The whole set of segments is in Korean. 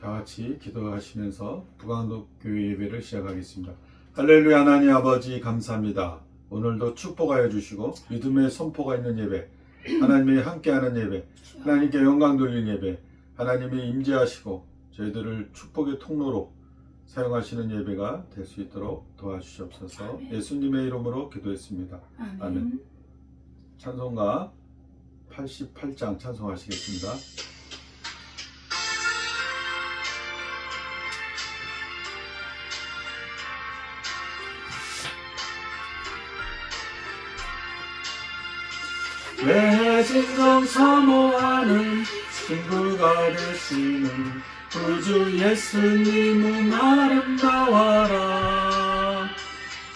다 같이 기도하시면서 북한독교회 예배를 시작하겠습니다. 할렐루야. 하나님 아버지 감사합니다. 오늘도 축복하여 주시고 믿음의 선포가 있는 예배, 하나님이 함께하는 예배, 하나님께 영광 돌리는 예배, 하나님이 임재하시고 저희들을 축복의 통로로 사용하시는 예배가 될 수 있도록 도와주시옵소서. 예수님의 이름으로 기도했습니다. 아멘. 찬송가 88장 찬송하시겠습니다. 내 진정 사모하는 친구가 되시는 구주 예수님은 아름다워라.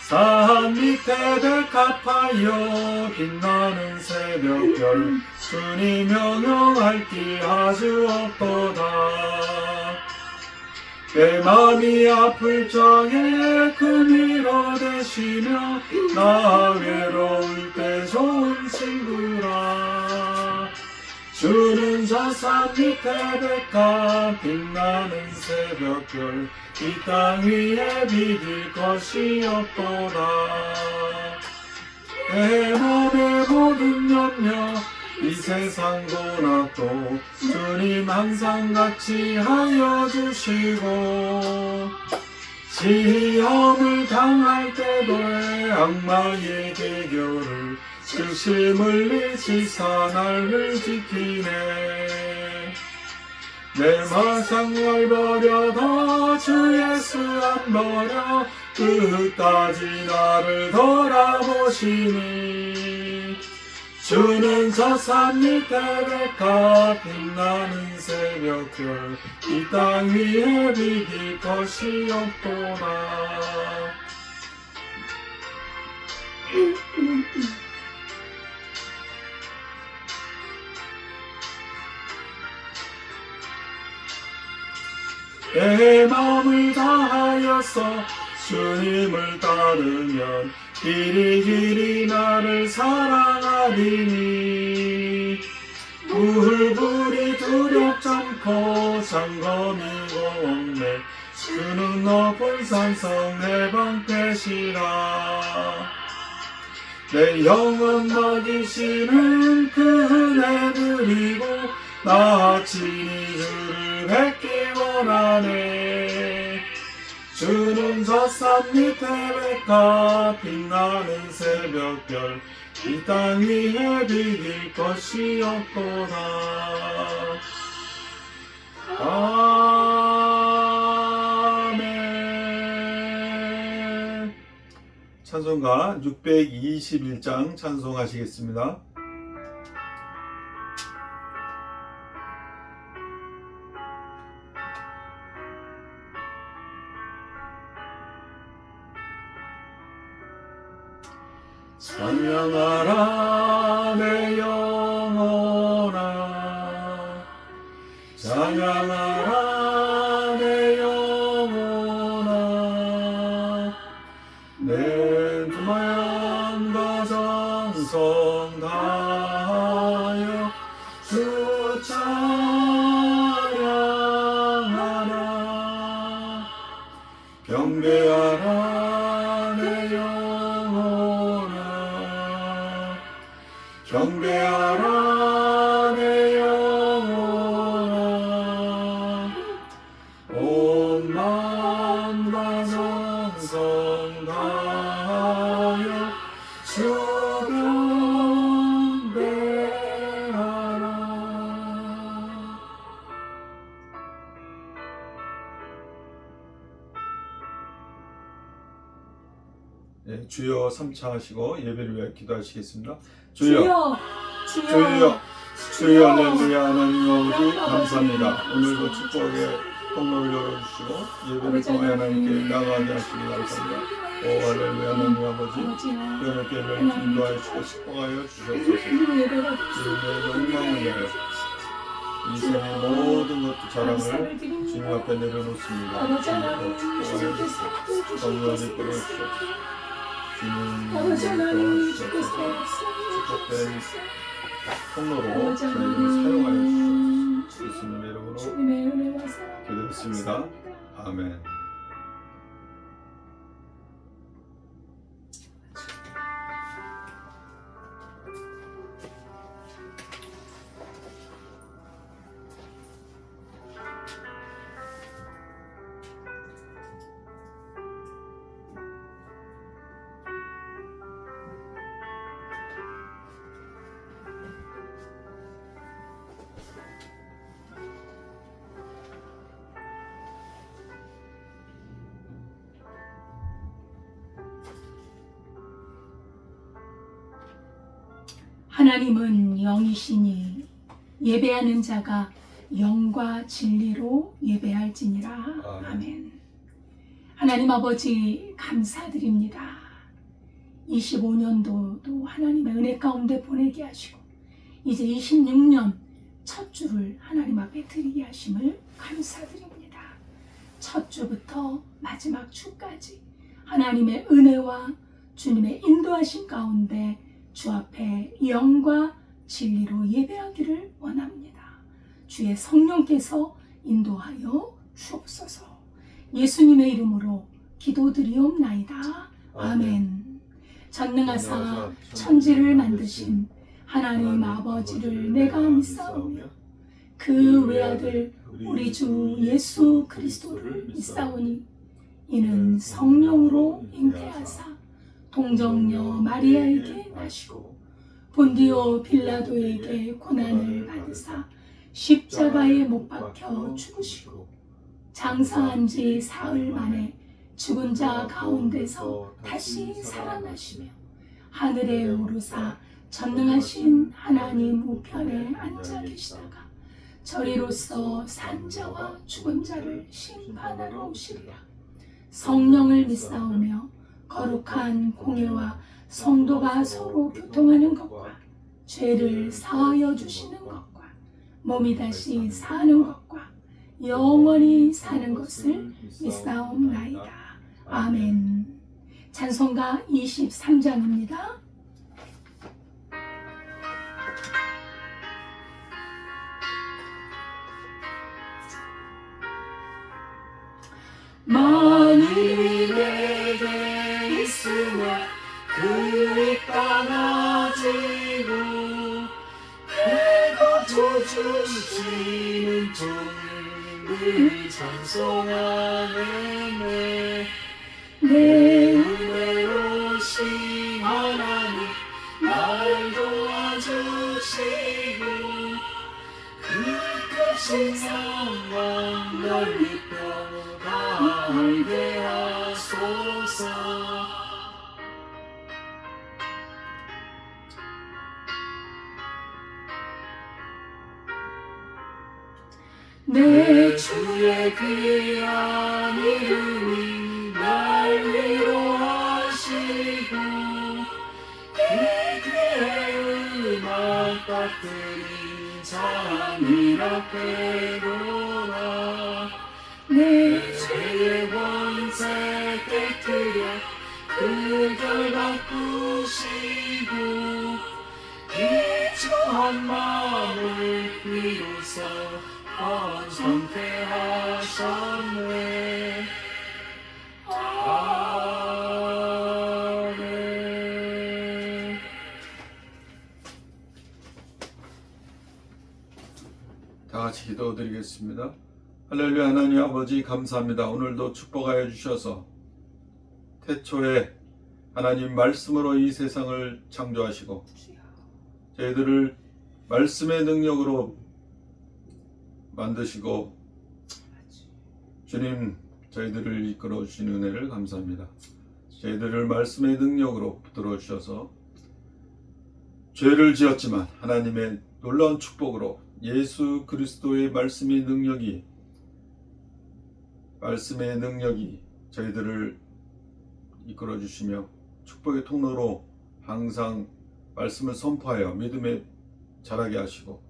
산 밑에 백합하여 빛나는 새벽별 주님 영영할 길 아주 없도다. 내 맘이 아플 적에 큰 위로 되시며 나 외로울 때 좋은 친구라. 주는 저 산 밑에 백합 빛나는 새벽별 이 땅 위에 비길 것이 없도다. 내 맘의 모든 염려 이 세상 고난도 주님 항상 같이 하여 주시고, 시험을 당할 때도 악마의 대결을 즉시 물리치사 나를 지키네. 내 마상을 버려도 주 예수 안 버려 끝까지 나를 돌아보시니. 주는 저 산 밑에 백합 빛나는 새벽별 이 땅 위에 비길 것이 없도다. 내 마음을 다하여서 주님을 따르면 길이 나를 사랑하리니. 불불이 두렵지 않고 장검이고 없네. 주는 높은 산성 내 방패시라. 내 영혼 먹이시는 그 은혜 누리고 나 친히 주를 뵙기 원하네. 주는 저 산 밑에 백합 빛나는 새벽별 이 땅 위에 비길 것이 없도다. 아멘. 찬송가 621장 찬송하시겠습니다. 찬양하라 내 영혼아, 찬양하라 내 영혼아. 내 마음과 정성 다하여 주 찬양하라. 경배하라 내 영혼아, 경배하라 내 영혼아. 온 마음과 정성 다하여 주 경배하라. 네, 주여 3차 하시고 예배를 위해 기도하시겠습니다. 주여, 주여, 주여, 할렐루야. 하나님 아버지 감사합니다. 오늘도 축복의 통로를 열어주시고 예배를 통하여 하나님께 나가게 하시기 감사합니다. 오 할렐루야. 하나님 아버지 여러분께 인도하여 주시고 축복하여 주시옵소서. 주님의 영광을 위하여 이 생의 모든 것도 자랑을 주님 앞에 내려놓습니다. 주님도 축복하여 주시고 성령을 이끌어 주시옵소서. 주님 도와주시옵소서. 축복된 통로로 저희를 사용하여 주시옵소서. 예수님의 이름으로 주님의 은혜와 사랑 기도했습니다. 아멘. 하나님은 영이시니 예배하는 자가 영과 진리로 예배할지니라. 아멘. 하나님 아버지 감사드립니다. 25년도도 하나님의 은혜 가운데 보내게 하시고 이제 26년 첫 주를 하나님 앞에 드리게 하심을 감사드립니다. 첫 주부터 마지막 주까지 하나님의 은혜와 주님의 인도하심 가운데 주 앞에 영과 진리로 예배하기를 원합니다. 주의 성령께서 인도하여 주옵소서. 예수님의 이름으로 기도드리옵나이다. 아멘. 전능하사 천지를 만드신 하나님 아버지를 내가 믿사오며 그 외아들 우리 주 예수 그리스도를 믿사오니 이는 성령으로 잉태하사 동정녀 마리아에게 나시고 본디오 빌라도에게 고난을 받으사 십자가에 못 박혀 죽으시고 장사한 지 사흘 만에 죽은 자 가운데서 다시 살아나시며 하늘에 오르사 전능하신 하나님 우편에 앉아 계시다가 저리로서 산자와 죽은 자를 심판하러 오시리라. 성령을 믿사오며 거룩한 공예와 성도가 서로 교통하는 것과 죄를 사하여 주시는 것과 몸이 다시 사는 것과 영원히 사는 것을 믿사옵나이다. 아멘. 찬송가 23장입니다. 만일이 내게 있으면 그리 떠나지고 내가 주시는 종을 찬송하네. 내 은혜로신 하나님 날 도와주시고 그 크신 사랑 널리 펴가 알게 하소서. 내 주의 귀한 이름이 날 위로하시고 그 음악 받들인 자들 앞에로라. 내 죄의 원세 깨뜨려 그 결 바꾸시고 이 초한 마음을 비로소 선택하셨네. 아멘. 다 같이 기도드리겠습니다. 할렐루야. 하나님 아버지 감사합니다. 오늘도 축복하여 주셔서 태초에 하나님 말씀으로 이 세상을 창조하시고 저희들을 말씀의 능력으로 만드시고 주님 저희들을 이끌어 주신 은혜를 감사합니다. 저희들을 말씀의 능력으로 붙들어 주셔서 죄를 지었지만 하나님의 놀라운 축복으로 예수 그리스도의 말씀의 능력이 저희들을 이끌어 주시며 축복의 통로로 항상 말씀을 선포하여 믿음에 자라게 하시고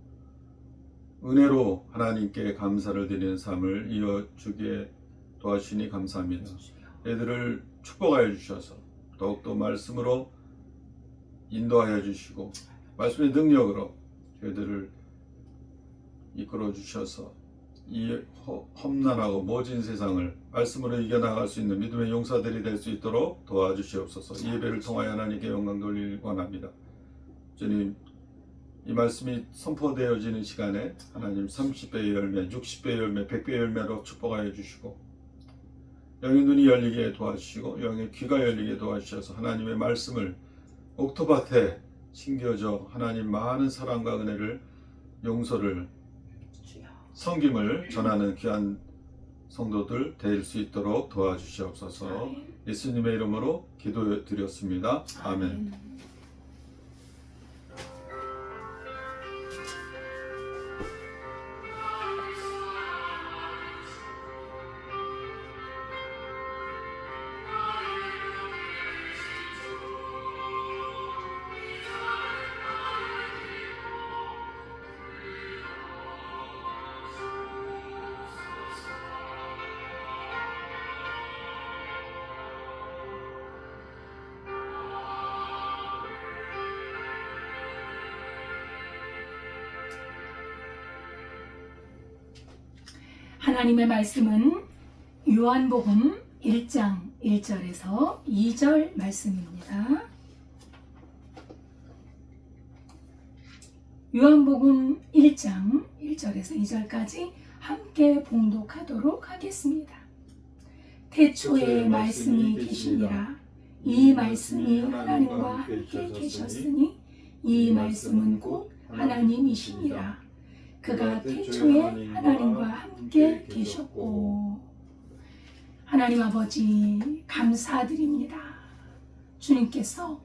은혜로 하나님께 감사를 드리는 삶을 이어주게 도와주시니 감사합니다. 저희들을 축복하여 주셔서 더욱더 말씀으로 인도하여 주시고 말씀의 능력으로 저희들을 이끌어 주셔서 이 험난하고 모진 세상을 말씀으로 이겨나갈 수 있는 믿음의 용사들이 될 수 있도록 도와주시옵소서. 이 예배를 통하여 하나님께 영광 돌리길 원합니다. 주님, 이 말씀이 선포되어지는 시간에 하나님 30배의 열매, 60배의 열매, 100배의 열매로 축복하여 주시고 영의 눈이 열리게 도와주시고 영의 귀가 열리게 도와주셔서 하나님의 말씀을 옥토밭에 심겨져 하나님 많은 사랑과 은혜를 용서를 섬김을 전하는 귀한 성도들 될 수 있도록 도와주시옵소서. 예수님의 이름으로 기도드렸습니다. 아멘. 하나님의 말씀은 요한복음 1장 1절에서 2절 말씀입니다. 요한복음 1장 1절에서 2절까지 함께 봉독하도록 하겠습니다. 태초에 말씀이 계시니라. 이 말씀이 하나님과 함께 계셨으니 이 말씀은 곧 하나님이시니라. 그가 태초에 하나님과 함께 계셨고. 하나님 아버지 감사드립니다. 주님께서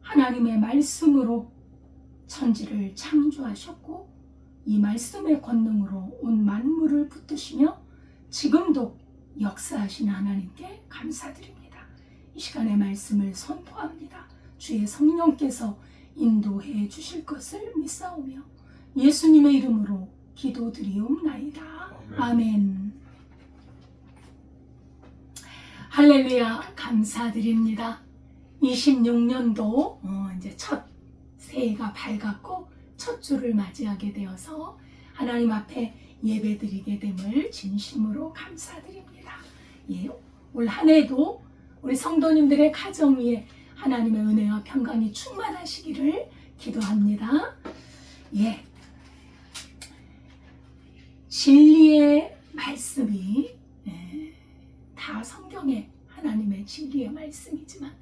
하나님의 말씀으로 천지를 창조하셨고 이 말씀의 권능으로 온 만물을 붙드시며 지금도 역사하시는 하나님께 감사드립니다. 이 시간의 말씀을 선포합니다. 주의 성령께서 인도해 주실 것을 믿사오며 예수님의 이름으로 기도드리옵나이다. 아멘. 할렐루야. 감사드립니다. 26년도 이제 첫 새해가 밝았고 첫 주를 맞이하게 되어서 하나님 앞에 예배드리게 됨을 진심으로 감사드립니다. 예, 올 한 해도 우리 성도님들의 가정 위에 하나님의 은혜와 평강이 충만하시기를 기도합니다. 예, 진리의 말씀이 다 성경의 하나님의 진리의 말씀이지만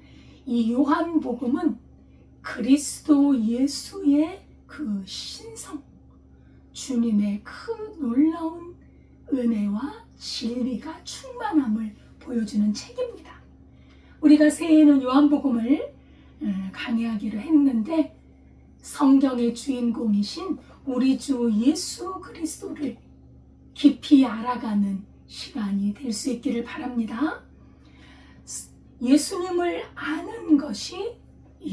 이 요한복음은 그리스도 예수의 그 신성, 주님의 그 놀라운 은혜와 진리가 충만함을 보여주는 책입니다. 우리가 새해에는 요한복음을 강의하기로 했는데 성경의 주인공이신 우리 주 예수 그리스도를 깊이 알아가는 시간이 될 수 있기를 바랍니다. 예수님을 아는 것이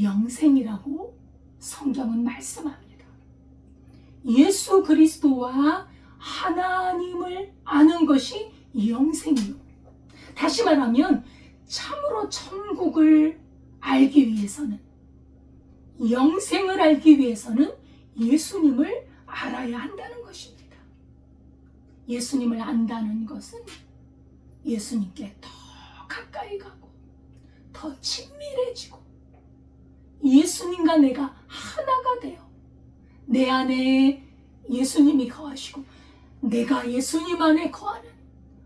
영생이라고 성경은 말씀합니다. 예수 그리스도와 하나님을 아는 것이 영생이요. 다시 말하면 참으로 천국을 알기 위해서는, 영생을 알기 위해서는 예수님을 알아야 한다는 것입니다. 예수님을 안다는 것은 예수님께 더 가까이 가고 더 친밀해지고 예수님과 내가 하나가 되어 내 안에 예수님이 거하시고 내가 예수님 안에 거하는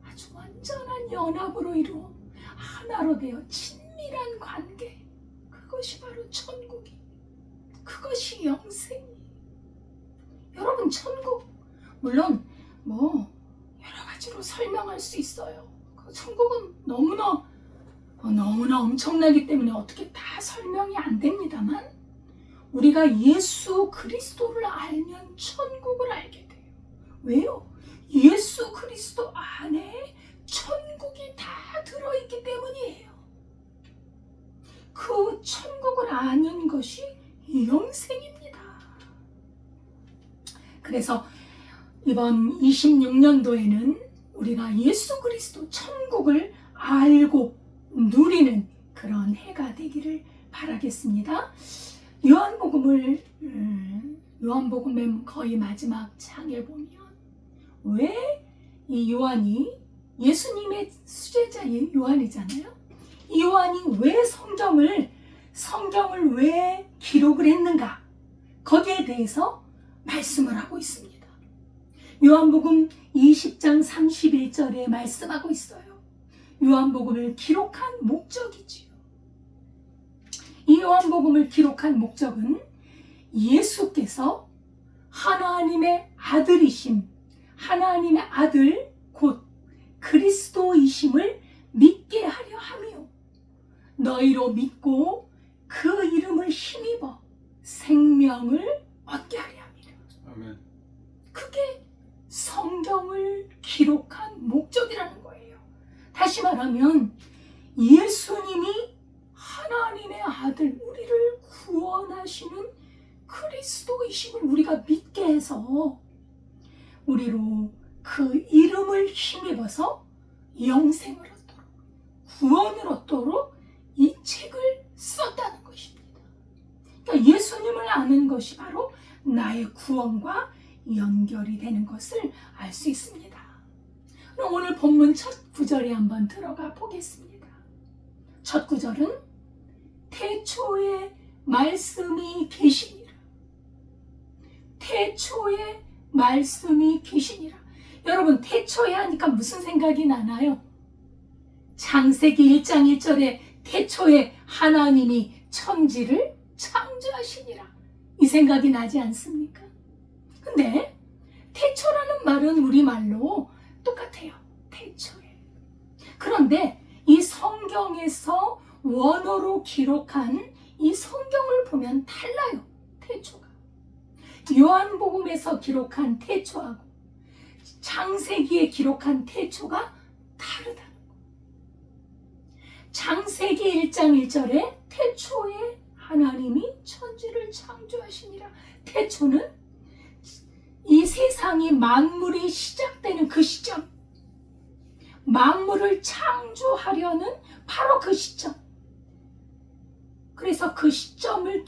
아주 완전한 연합으로 이루어 하나로 되어 친밀한 관계, 그것이 바로 천국이, 그것이 영생이. 여러분, 천국 물론 여러 가지로 설명할 수 있어요. 천국은 너무나 엄청나기 때문에 어떻게 다 설명이 안 됩니다만 우리가 예수 그리스도를 알면 천국을 알게 돼요. 왜요? 예수 그리스도 안에 천국이 다 들어있기 때문이에요. 그 천국을 아는 것이 영생입니다. 그래서 이번 26년도에는 우리가 예수 그리스도 천국을 알고 누리는 그런 해가 되기를 바라겠습니다. 요한복음의 거의 마지막 장에 보면 왜 이 요한이 예수님의 수제자인 요한이잖아요. 이 요한이 왜 성경을 왜 기록을 했는가? 거기에 대해서 말씀을 하고 있습니다. 요한복음 20장 31절에 말씀하고 있어요. 요한복음을 기록한 목적이지요. 이 요한복음을 기록한 목적은 예수께서 하나님의 아들이심, 하나님의 아들 곧 그리스도이심을 믿게 하려 하며 너희로 믿고 그 이름을 힘입어 생명을 얻게 하려 합니다. 아멘. 그게 성경을 기록한 목적이라는 거예요. 다시 말하면 예수님이 하나님의 아들, 우리를 구원하시는 그리스도이심을 우리가 믿게 해서 우리로 그 이름을 힘입어서 영생을 얻도록, 구원을 얻도록 이 책을 썼다는 것입니다. 그러니까 예수님을 아는 것이 바로 나의 구원과 연결이 되는 것을 알 수 있습니다. 그럼 오늘 본문 첫 구절에 한번 들어가 보겠습니다. 첫 구절은 태초에 말씀이 계시니라. 태초에 말씀이 계시니라. 여러분, 태초에 하니까 무슨 생각이 나나요? 창세기 1장 1절에 태초에 하나님이 천지를 창조하시니라. 이 생각이 나지 않습니까? 근데 태초라는 말은 우리말로 똑같아요. 태초에. 그런데 이 성경에서 원어로 기록한 이 성경을 보면 달라요. 태초가. 요한복음에서 기록한 태초하고 창세기에 기록한 태초가 다르다는 거. 창세기 1장 1절에 태초에 하나님이 천지를 창조하시니라. 태초는 이 세상이 만물이 시작되는 그 시점, 만물을 창조하려는 바로 그 시점. 그래서 그 시점을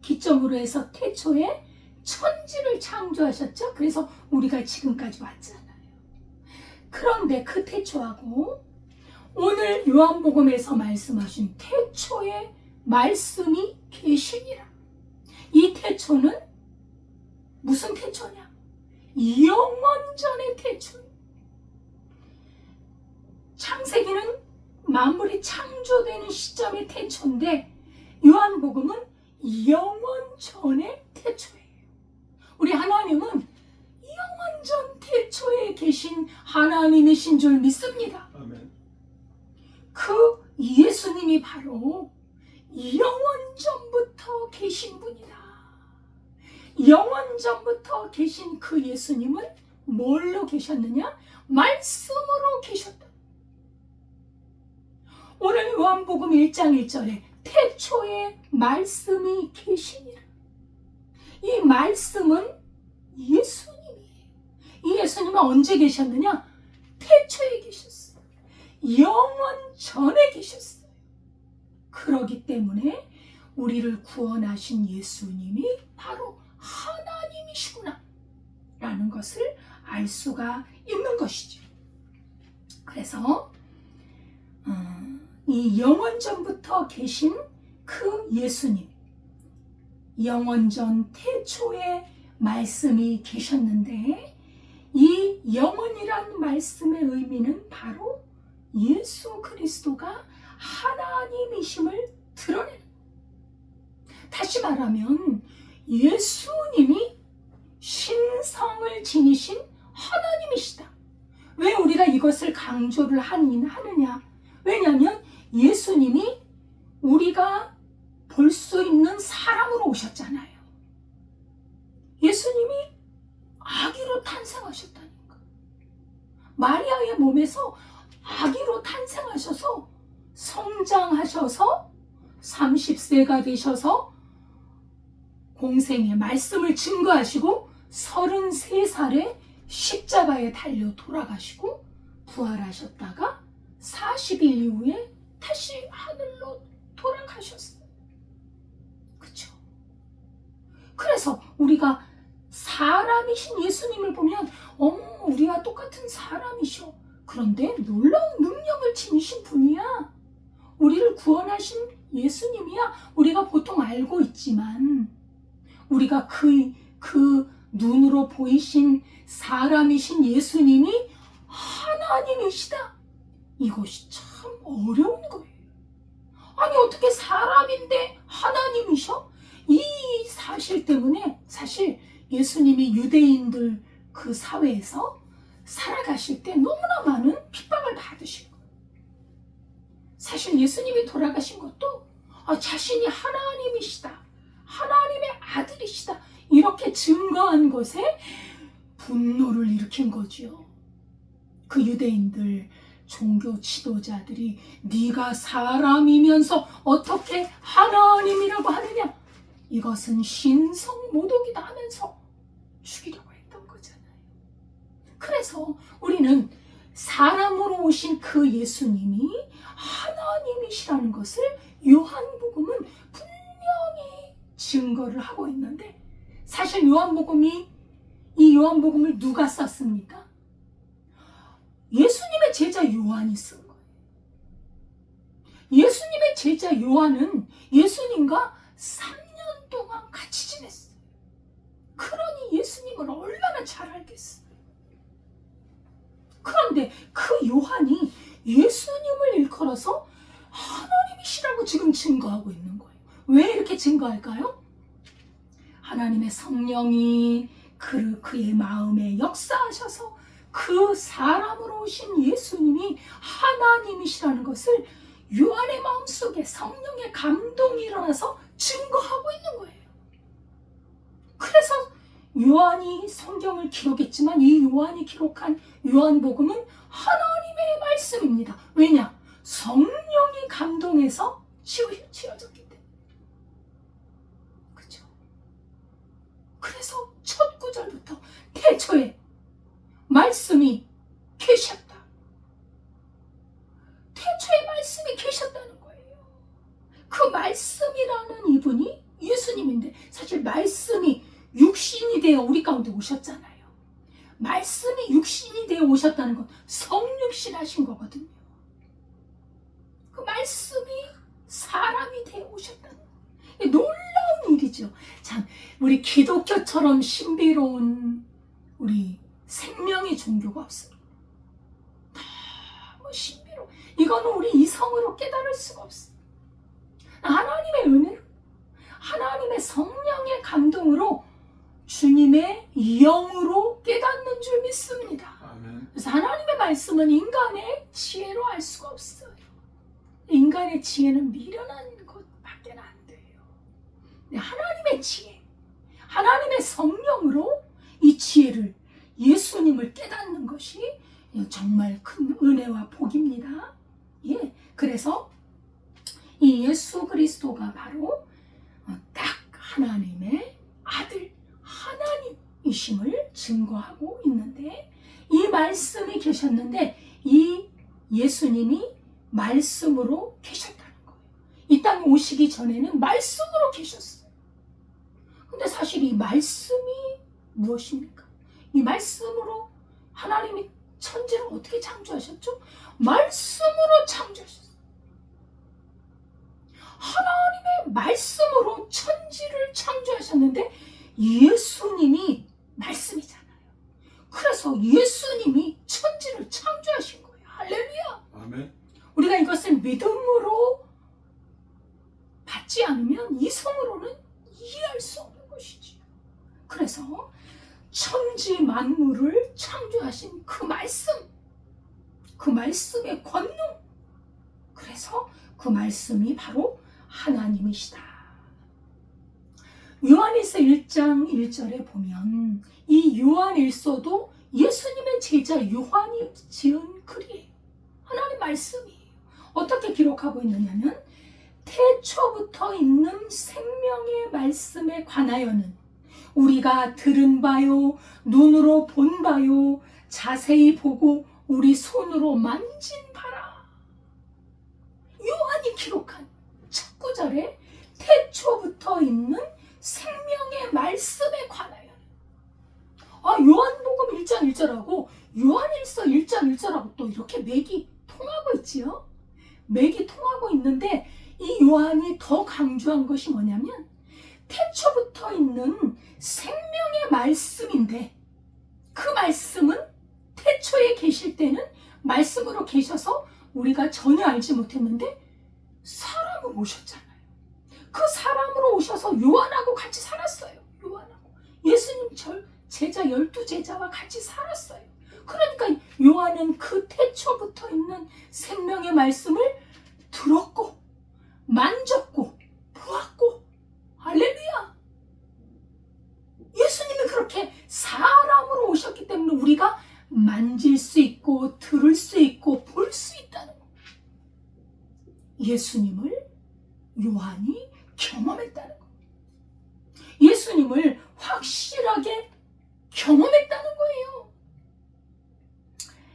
기점으로 해서 태초에 천지를 창조하셨죠. 그래서 우리가 지금까지 왔잖아요. 그런데 그 태초하고 오늘 요한복음에서 말씀하신 태초에 말씀이 계시니라. 이 태초는 무슨 태초냐? 영원전의 태초. 창세기는 만물이 창조되는 시점의 태초인데 요한복음은 영원전의 태초예요. 우리 하나님은 영원전 태초에 계신 하나님이신 줄 믿습니다. 아멘. 그 예수님이 바로 영원전부터 계신 분이다. 영원전부터 계신 그 예수님은 뭘로 계셨느냐? 말씀으로 계셨다. 오늘 요한복음 1장 1절에 태초에 말씀이 계시니라. 이 말씀은 예수님이에요. 이 예수님은 언제 계셨느냐? 태초에 계셨어요. 영원 전에 계셨어요. 그러기 때문에 우리를 구원하신 예수님이 바로 하나님이시구나 라는 것을 알 수가 있는 것이죠. 그래서 이 영원전부터 계신 그 예수님, 영원전 태초에 말씀이 계셨는데 이 영원이란 말씀의 의미는 바로 예수 그리스도가 하나님이심을 드러내는. 다시 말하면 예수님이 신성을 지니신 하나님이시다. 왜 우리가 이것을 강조를 하느냐? 왜냐하면 예수님이 우리가 볼 수 있는 사람으로 오셨잖아요. 예수님이 아기로 탄생하셨다니까. 마리아의 몸에서 아기로 탄생하셔서 성장하셔서 30세가 되셔서 공생의 말씀을 증거하시고 33살에 십자가에 달려 돌아가시고 부활하셨다가 40일 이후에 다시 하늘로 돌아가셨어요. 그렇죠? 그래서 우리가 사람이신 예수님을 보면 어머 우리와 똑같은 사람이셔. 그런데 놀라운 능력을 지니신 분이야. 우리를 구원하신 예수님이야. 우리가 보통 알고 있지만 우리가 그 눈으로 보이신 사람이신 예수님이 하나님이시다. 이것이 참 어려운 거예요. 아니 어떻게 사람인데 하나님이셔? 이 사실 때문에 사실 예수님이 유대인들 그 사회에서 살아가실 때 너무나 많은 핍박을 받으신 거예요. 사실 예수님이 돌아가신 것도 자신이 하나님이시다. 하나님의 아들이시다. 이렇게 증거한 것에 분노를 일으킨 거지요. 그 유대인들 종교 지도자들이 네가 사람이면서 어떻게 하나님이라고 하느냐? 이것은 신성모독이다 하면서 죽이려고 했던 거잖아요. 그래서 우리는 사람으로 오신 그 예수님이 하나님이시라는 것을 요한복음은 분명히 증거를 하고 있는데 사실 이 요한복음을 누가 썼습니까? 예수님의 제자 요한이 쓴 거예요. 예수님의 제자 요한은 예수님과 3년 동안 같이 지냈어요. 그러니 예수님을 얼마나 잘 알겠어요. 그런데 그 요한이 예수님을 일컬어서 하나님이시라고 지금 증거하고 있는 거예요. 왜 이렇게 증거할까요? 하나님의 성령이 그의 마음에 역사하셔서 그 사람으로 오신 예수님이 하나님이시라는 것을 요한의 마음속에 성령의 감동이 일어나서 증거하고 있는 거예요. 그래서 요한이 성경을 기록했지만 이 요한이 기록한 요한복음은 하나님의 말씀입니다. 왜냐? 성령이 감동해서 지어졌기 때문에. 그렇죠? 그래서 첫 구절부터 태초에 말씀이 계셨다. 태초에 말씀이 계셨다는 거예요. 그 말씀이라는 이분이 예수님인데 사실 말씀이 육신이 되어 우리 가운데 오셨잖아요. 말씀이 육신이 되어 오셨다는 건 성육신 하신 거거든요. 그 말씀이 사람이 되어 오셨다는 거예요. 놀라운 일이죠. 참 우리 기독교처럼 신비로운 우리 생명의 종교가 없어요. 너무 신비로워. 이거는 우리 이성으로 깨달을 수가 없어요. 하나님의 은혜로 하나님의 성령의 감동으로 주님의 영으로 깨닫는 줄 믿습니다. 아멘. 그래서 하나님의 말씀은 인간의 지혜로 알 수가 없어요. 인간의 지혜는 미련한 것밖에 안 돼요. 하나님의 지혜, 하나님의 성령으로 이 지혜를 예수님을 깨닫는 것이 정말 큰 은혜와 복입니다. 예, 그래서 이 예수 그리스도가 바로 딱 하나님의 아들, 하나님이심을 증거하고 있는데 이 말씀이 계셨는데 이 예수님이 말씀으로 계셨다는 거예요. 이 땅에 오시기 전에는 말씀으로 계셨어요. 근데 사실 이 말씀이 무엇입니까? 이 말씀으로 하나님이 천지를 어떻게 창조하셨죠? 말씀으로 창조하셨어요. 하나님의 말씀으로 천지를 창조하셨는데 예수님이 말씀이잖아요. 그래서 예수님이 천지를 창조하신 거예요. 할렐루야. 아멘. 우리가 이것을 믿음으로 받지 않으면 이성으로는 이해할 수 없는 것이지. 그래서 천지 만물을 창조하신 그 말씀, 그 말씀의 권능, 그래서 그 말씀이 바로 하나님이시다. 요한일서 1장 1절에 보면 이 요한일서도 예수님의 제자 요한이 지은 글이에요. 하나님 말씀이에요. 어떻게 기록하고 있느냐면 태초부터 있는 생명의 말씀에 관하여는 우리가 들은 바요, 눈으로 본 바요, 자세히 보고 우리 손으로 만진 바라. 요한이 기록한 첫 구절에 태초부터 있는 생명의 말씀에 관하여 1장 1절하고 요한일서 1장 1절하고 또 이렇게 맥이 통하고 있지요. 맥이 통하고 있는데 이 요한이 더 강조한 것이 뭐냐면 태초부터 있는 생명의 말씀인데 그 말씀은 태초에 계실 때는 말씀으로 계셔서 우리가 전혀 알지 못했는데 사람으로 오셨잖아요. 그 사람으로 오셔서 요한하고 같이 살았어요. 요한하고 예수님 제자 12제자와 같이 살았어요. 그러니까 요한은 그 태초부터 있는 생명의 말씀을 들었고 만졌고 보았고 할렐루야. 예수님이 그렇게 사람으로 오셨기 때문에 우리가 만질 수 있고 들을 수 있고 볼 수 있다는 거예요. 예수님을 요한이 경험했다는 거예요. 예수님을 확실하게 경험했다는 거예요.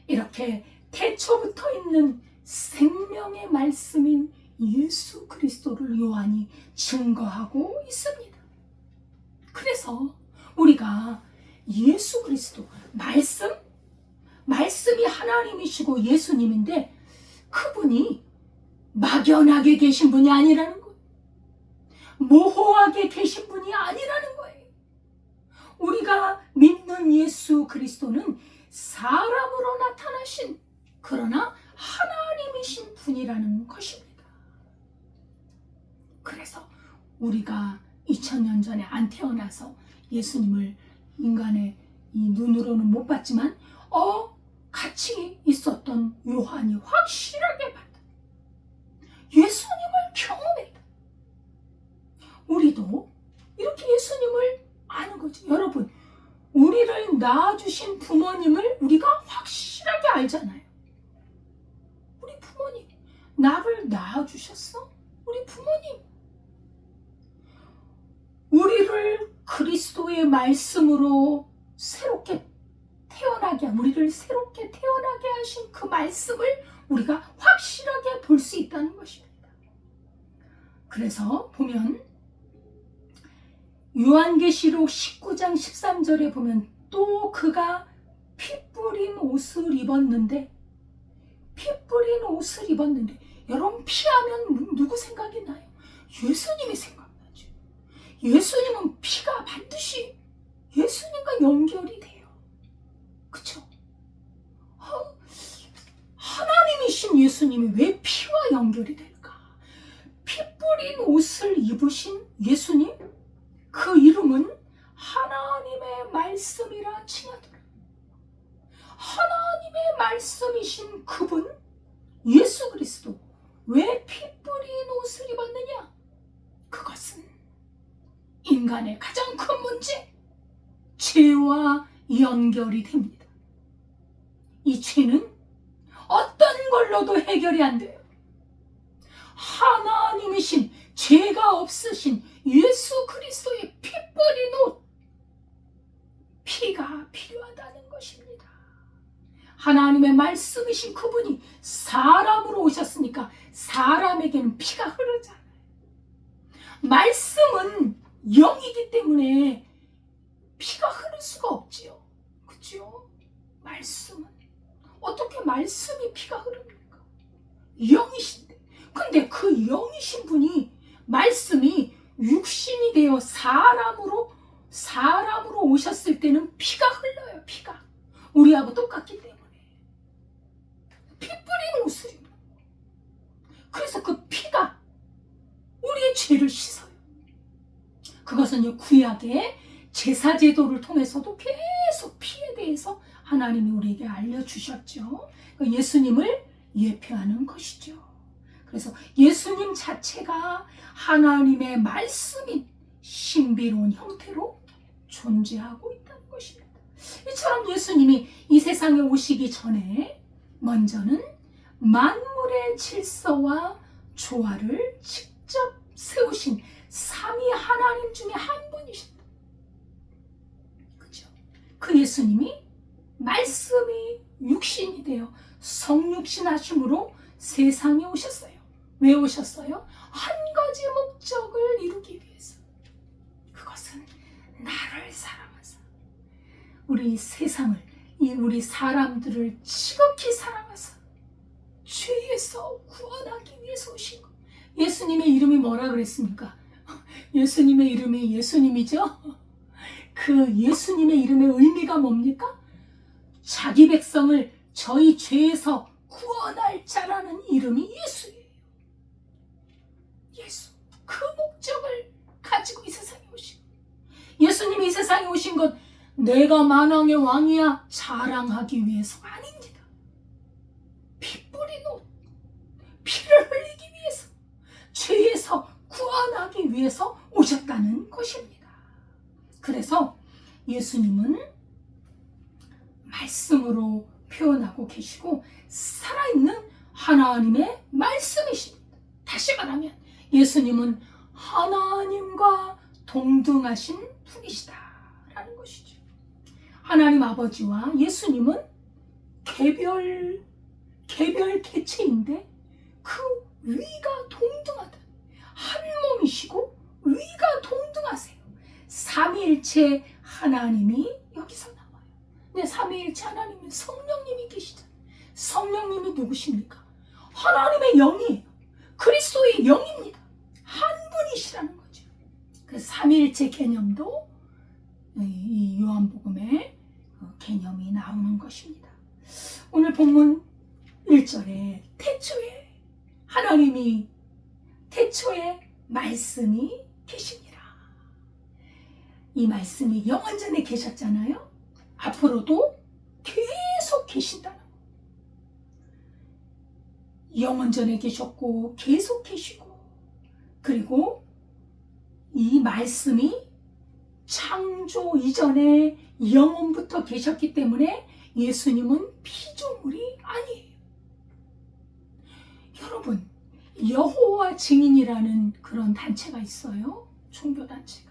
이렇게 태초부터 있는 생명의 말씀인 예수 그리스도를 요한이 증거하고 있습니다. 그래서 우리가 예수 그리스도 말씀이 하나님이시고 예수님인데 그분이 막연하게 계신 분이 아니라는 거예요. 모호하게 계신 분이 아니라는 거예요. 우리가 믿는 예수 그리스도는 사람으로 나타나신 그러나 하나님이신 분이라는 것입니다. 그래서 우리가 2000년 전에 안 태어나서 예수님을 인간의 이 눈으로는 못 봤지만 같이 있었던 요한이 확실하게 봤다. 예수님을 경험했다. 우리도 이렇게 예수님을 아는 거죠. 여러분, 우리를 낳아주신 부모님을 우리가 확실하게 알잖아요. 우리 부모님, 나를 낳아주셨어? 우리 부모님. 우리를 그리스도의 말씀으로 우리를 새롭게 태어나게 하신 그 말씀을 우리가 확실하게 볼 수 있다는 것입니다. 그래서 보면 요한계시록 19장 13절에 보면 또 그가 피 뿌린 옷을 입었는데 여러분 피하면 누구 생각이 나요? 예수님이 생각나죠. 예수님은 피가 반드시 예수님과 연결이 돼요. 그쵸? 하나님이신 예수님이 왜 피와 연결이 될까? 피 뿌린 옷을 입으신 예수님, 그 이름은 하나님의 말씀이라 칭하더라. 하나님의 말씀이신 그분 예수 그리스도 왜 피 뿌린 옷을 입었느냐? 그것은 인간의 가장 큰 문제, 죄와 연결이 됩니다. 이 죄는 어떤 걸로도 해결이 안 돼요. 하나님이신 죄가 없으신 예수 그리스도의 피 뿌린 옷, 피가 필요하다는 것입니다. 하나님의 말씀이신 그분이 사람으로 오셨으니까 사람에게는 피가 흐르잖아요. 말씀은 영이기 때문에 피가 흐를 수가 없지요. 그렇죠? 말씀은 어떻게 말씀이 피가 흐릅니까? 영이신데. 근데 그 영이신 분이 말씀이 육신이 되어 사람으로 오셨을 때는 피가 흘러요. 피가 우리하고 똑같기 때문에 피 뿌린 옷을 입어요. 그래서 그 피가 우리의 죄를 씻어요. 그것은 구약의 제사 제도를 통해서도 계속 피에 대해서 하나님이 우리에게 알려주셨죠. 예수님을 예표하는 것이죠. 그래서 예수님 자체가 하나님의 말씀인 신비로운 형태로 존재하고 있다는 것입니다. 이처럼 예수님이 이 세상에 오시기 전에 먼저는 만물의 질서와 조화를 직접 세우신 삼위 하나님 중에 한 분이십니다. 그렇죠? 그 예수님이 말씀이 육신이 되어 성육신 하심으로 세상에 오셨어요. 왜 오셨어요? 한 가지 목적을 이루기 위해서. 그것은 나를 사랑하사 우리 세상을 이 우리 사람들을 지극히 사랑하사 죄에서 구원하기 위해서 오신 것. 예수님의 이름이 뭐라 그랬습니까? 예수님의 이름이 예수님이죠. 그 예수님의 이름의 의미가 뭡니까? 자기 백성을 저희 죄에서 구원할 자라는 이름이 예수예요. 예수. 그 목적을 가지고 이 세상에 오신 것. 예수님이 이 세상에 오신 것 내가 만왕의 왕이야 자랑하기 위해서 아닙니다. 피 뿌린 옷, 피를 흘리기 위해서, 죄에서 구원하기 위해서 오셨다는 것입니다. 그래서 예수님은 말씀으로 표현하고 계시고 살아있는 하나님의 말씀이십니다. 다시 말하면 예수님은 하나님과 동등하신 분이시다라는 것이죠. 하나님 아버지와 예수님은 개별 개체인데 그 위가 동등하다. 한 몸이시고 위가 동등하세요. 삼위일체 하나님이 여기서 나와요. 근데 삼위일체 하나님은 성령님이 계시잖아요. 성령님이 누구십니까? 하나님의 영이에요. 그리스도의 영입니다. 한 분이시라는 거죠. 그 삼위일체 개념도 이 요한복음의 개념이 나오는 것입니다. 오늘 본문 1절에 태초에 말씀이 계십니다. 이 말씀이 영원전에 계셨잖아요. 앞으로도 계속 계신다는 거. 영원전에 계셨고 계속 계시고, 그리고 이 말씀이 창조 이전에 영원부터 계셨기 때문에 예수님은 피조물이 아니에요. 여러분, 여호와 증인이라는 그런 단체가 있어요. 종교단체가.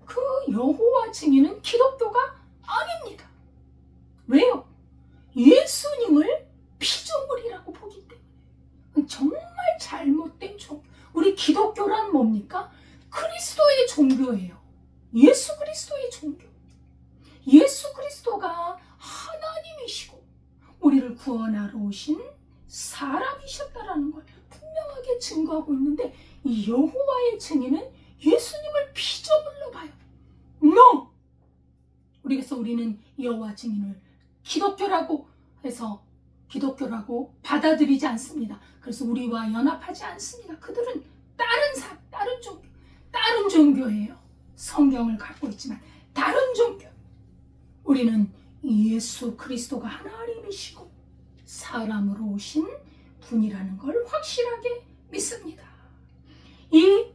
그 여호와 증인은 기독교가 아닙니다. 왜요? 예수님을 피조물이라고 보기 때문에. 정말 잘못된 종교. 우리 기독교란 뭡니까? 그리스도의 종교예요. 예수 그리스도의 종교. 예수 그리스도가 하나님이시고 우리를 구원하러 오신 사람이셨다라는 걸 분명하게 증거하고 있는데, 이 여호와의 증인은 예수님을 피조물로 봐요. No! 그래서 우리는 여호와 증인을 기독교라고 해서 기독교라고 받아들이지 않습니다. 그래서 우리와 연합하지 않습니다. 그들은 다른 종교예요. 성경을 갖고 있지만 다른 종교. 우리는 예수 그리스도가 하나님이시고 사람으로 오신 분이라는 걸 확실하게 믿습니다. 이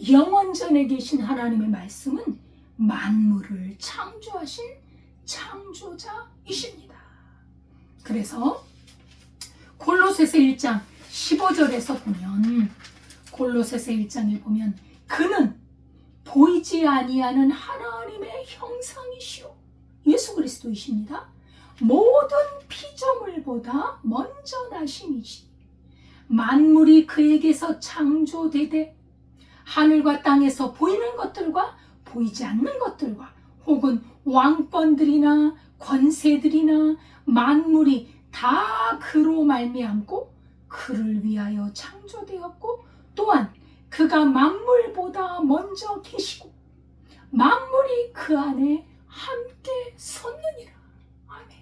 영원전에 계신 하나님의 말씀은 만물을 창조하신 창조자이십니다. 그래서 골로새서 1장 15절에서 보면, 골로새서 1장에 보면 그는 보이지 아니하는 하나님의 형상이시오. 예수 그리스도이십니다. 모든 피조물보다 먼저 나심이시. 만물이 그에게서 창조되되 하늘과 땅에서 보이는 것들과 보이지 않는 것들과 혹은 왕권들이나 권세들이나 만물이 다 그로 말미암고 그를 위하여 창조되었고, 또한 그가 만물보다 먼저 계시고 만물이 그 안에 함께 섰느니라. 아멘.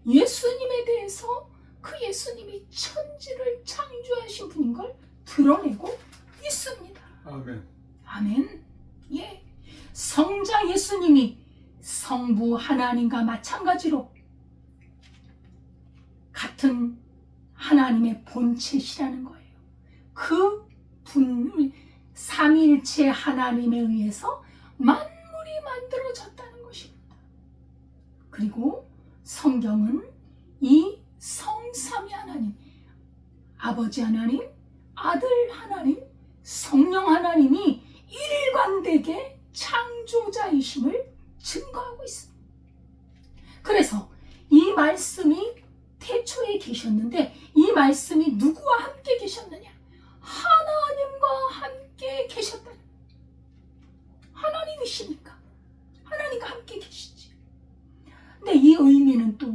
예수님에 대해서 그 예수님이 천지를 창조하신 분인 걸 드러내고 있습니다. 아멘. 아멘. 예. 성자 예수님이 성부 하나님과 마찬가지로 같은 하나님의 본체시라는 거예요. 그 분, 삼위일체 하나님에 의해서 만물이 만들어졌다는 것입니다. 그리고 성경은 이 성삼위 하나님, 아버지 하나님, 아들 하나님, 성령 하나님이 일관되게 창조자이심을 증거하고 있습니다. 그래서 이 말씀이 태초에 계셨는데, 이 말씀이 누구와 함께 계셨느냐? 하나님과 함께 계셨다. 하나님이시니까 하나님과 함께 계시지. 근데 이 의미는 또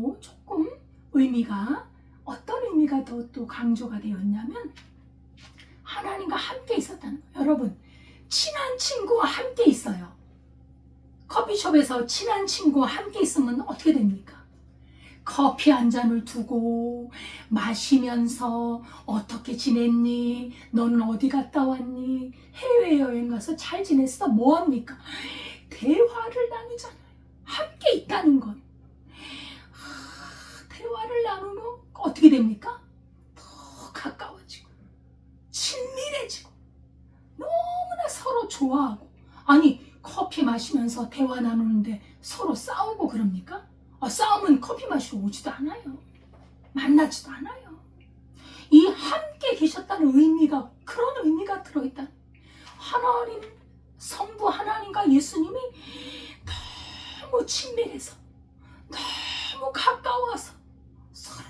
의미가 어떤 의미가 또 강조가 되었냐면 하나님과 함께 있었다는 거예요. 여러분, 친한 친구와 함께 있어요. 커피숍에서 친한 친구와 함께 있으면 어떻게 됩니까? 커피 한 잔을 두고 마시면서 어떻게 지냈니? 너는 어디 갔다 왔니? 해외여행 가서 잘 지냈어? 뭐합니까? 대화를 나누잖아요. 함께 있다는 건. 대화를 나누면 어떻게 됩니까? 더 가까워지고 친밀해지고 너무나 서로 좋아하고. 아니, 커피 마시면서 대화 나누는데 서로 싸우고 그럽니까? 싸우면 커피 마시러 오지도 않아요. 만나지도 않아요. 이 함께 계셨다는 의미가, 그런 의미가 들어있다. 하나님, 성부 하나님과 예수님이 너무 친밀해서, 너무 가까워서 서로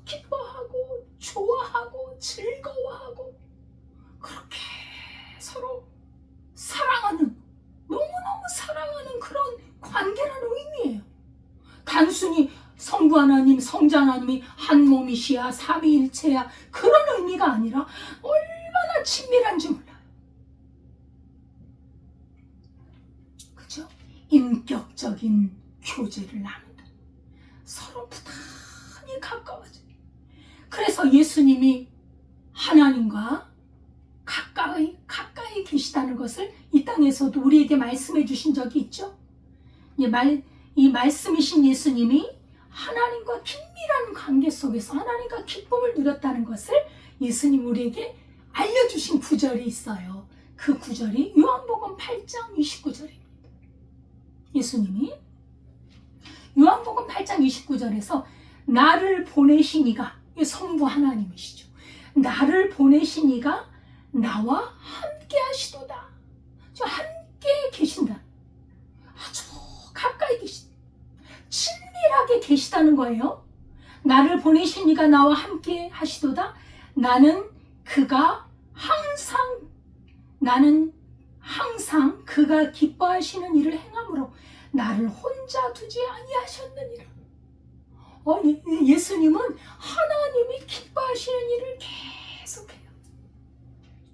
기뻐하고 좋아하고 즐거워하고 그렇게 서로 사랑하는, 너무너무 사랑하는 그런 관계라는 의미예요. 단순히 성부 하나님, 성자 하나님이 한 몸이시야, 삼위일체야, 그런 의미가 아니라 얼마나 친밀한지 몰라요. 그죠? 인격적인 교제를 나눈다. 서로 부단히 가까워져. 그래서 예수님이 하나님과 가까이 계시다는 것을 이 땅에서도 우리에게 말씀해 주신 적이 있죠. 이 말씀이신 예수님이 하나님과 긴밀한 관계 속에서 하나님과 기쁨을 누렸다는 것을 예수님 우리에게 알려주신 구절이 있어요. 그 구절이 요한복음 8장 29절입니다. 예수님이 요한복음 8장 29절에서 나를 보내신 이가, 성부 하나님이시죠. 나를 보내신 이가 나와 함께 하시도다. 저 함께 계신다. 아주 가까이 계신다. 친밀하게 계시다는 거예요. 나를 보내신 이가 나와 함께 하시도다. 나는 항상 그가 기뻐하시는 일을 행함으로 나를 혼자 두지 아니하셨느니라. 예수님은 하나님이 기뻐하시는 일을 계속해요.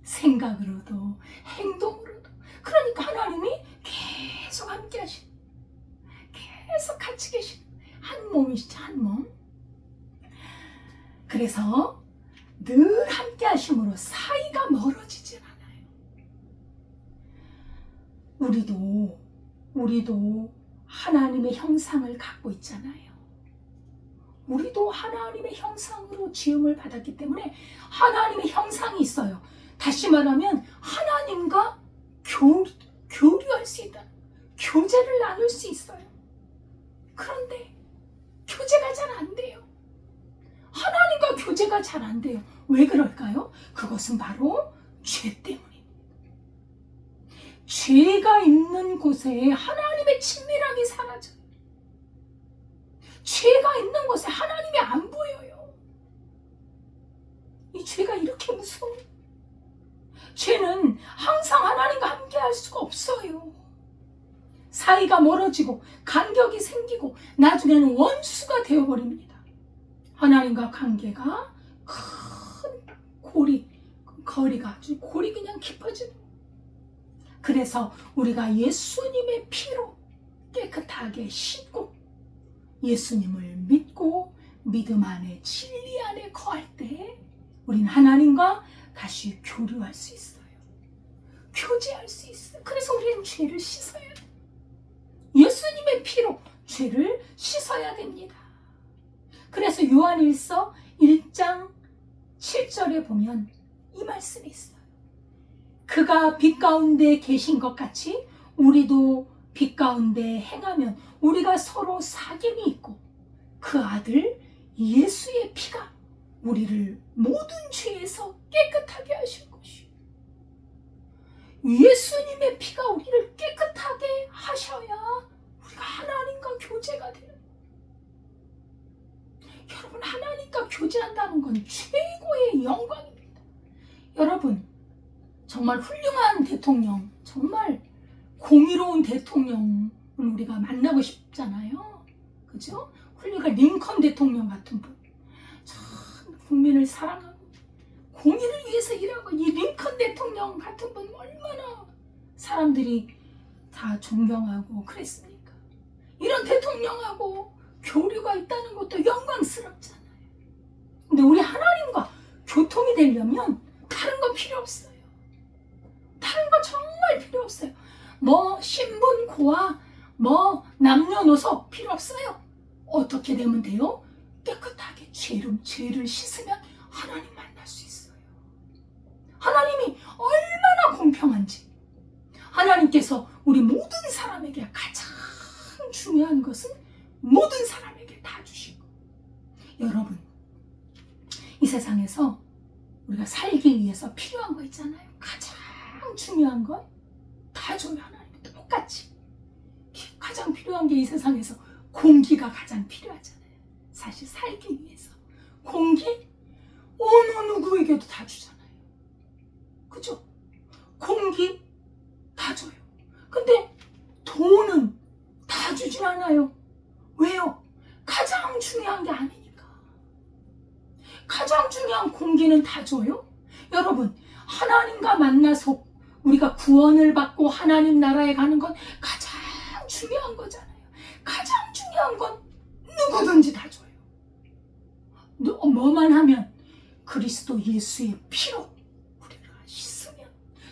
생각으로도 행동으로도. 그러니까 하나님이 계속 함께 하시는, 계속 같이 계시는 한 몸이시죠. 한 몸. 그래서 늘 함께 하심으로 사이가 멀어지질 않아요. 우리도 하나님의 형상을 갖고 있잖아요. 우리도 하나님의 형상으로 지음을 받았기 때문에 하나님의 형상이 있어요. 다시 말하면 하나님과 교류할 수 있다. 교제를 나눌 수 있어요. 그런데 교제가 잘 안 돼요. 하나님과 교제가 잘 안 돼요. 왜 그럴까요? 그것은 바로 죄 때문입니다. 죄가 있는 곳에 하나님의 친밀함이 사라져요. 죄가 있는 곳에 하나님이 안 보여요. 이 죄가 이렇게 무서워요. 죄는 항상 하나님과 함께 할 수가 없어요. 사이가 멀어지고 간격이 생기고 나중에는 원수가 되어버립니다. 하나님과 관계가 큰 거리가 아주 골이 그냥 깊어지는 거예요. 그래서 우리가 예수님의 피로 깨끗하게 씻고 예수님을 믿고 믿음 안에 진리 안에 거할 때 우린 하나님과 다시 교류할 수 있어요. 교제할 수 있어요. 그래서 우리는 죄를 씻어야 돼요. 예수님의 피로 죄를 씻어야 됩니다. 그래서 요한일서 1장 7절에 보면 이 말씀이 있어요. 그가 빛 가운데 계신 것 같이 우리도 빛 가운데 행하면 우리가 서로 사귐이 있고 그 아들 예수의 피가 우리를 모든 죄에서 깨끗하게 하실 것이요. 예수님의 피가 우리를 깨끗하게 하셔야 우리가 하나님과 교제가 되는 거예요. 여러분, 하나님과 교제한다는 건 최고의 영광입니다. 여러분, 정말 훌륭한 대통령, 정말 공의로운 대통령을 우리가 만나고 싶잖아요. 그죠? 훌륭한 링컨 대통령 같은 분. 참 국민을 사랑하고 공의를 위해서 일하고 이 링컨 대통령 같은 분 얼마나 사람들이 다 존경하고 그랬습니까? 이런 대통령하고 교류가 있다는 것도 영광스럽잖아요. 근데 우리 하나님과 교통이 되려면 다른 건 필요 없어요. 다른 거 정말 필요 없어요. 뭐 신분, 고아, 뭐 남녀노소 필요 없어요. 어떻게 되면 돼요? 깨끗하게 죄를 씻으면 하나님 만날 수 있어요. 하나님이 얼마나 공평한지. 하나님께서 우리 모든 사람에게 가장 중요한 것은 모든 사람에게 다 주시고. 여러분, 이 세상에서 우리가 살기 위해서 필요한 거 있잖아요. 가장 중요한 건 다 줘요. 하나님 똑같이. 가장 필요한 게 이 세상에서 공기가 가장 필요하잖아요. 사실 살기 위해서 공기 어느 누구에게도 다 주잖아요. 그죠? 공기 다 줘요. 근데 돈은 다 주진 않아요. 왜요? 가장 중요한 게 아니니까. 가장 중요한 공기는 다 줘요. 여러분, 하나님과 만나서 우리가 구원을 받고 하나님 나라에 가는 건 가장 중요한 거잖아요. 가장 중요한 건 누구든지 다 줘요. 뭐만 하면 그리스도 예수의 피로 우리가 씻으면,